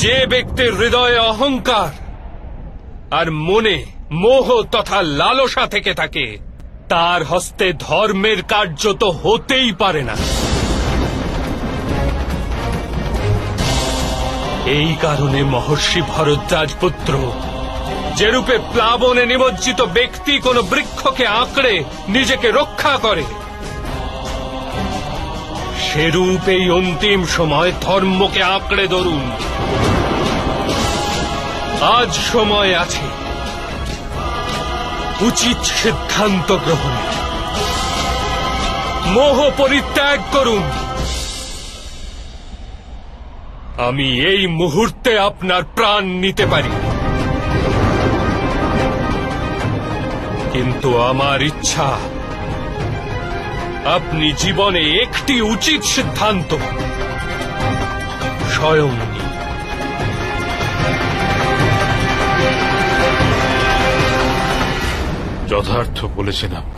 যে ব্যক্তির হৃদয়ে অহংকার আর মনে মোহ তথা লালসা থেকে থাকে তার হস্তে ধর্মের কার্য তো হতেই পারে না। এই কারণে মহর্ষি ভরদ্বাজ পুত্র যেরূপে প্লাবনে নিমজ্জিত ব্যক্তি কোন বৃক্ষকে আঁকড়ে নিজেকে রক্ষা করে, সেরূপ এই অন্তিম সময় ধর্মকে আঁকড়ে ধরুন। আজ সময় আছে উচিত সিদ্ধান্ত গ্রহণের। মোহ পরিত্যাগ করুন। আমি এই মুহূর্তে আপনার প্রাণ নিতে পারি, কিন্তু আমার ইচ্ছা আপনি জীবনে একটি উচিত সিদ্ধান্ত স্বয়ং নিন। যথার্থ বলেছেন আপনি।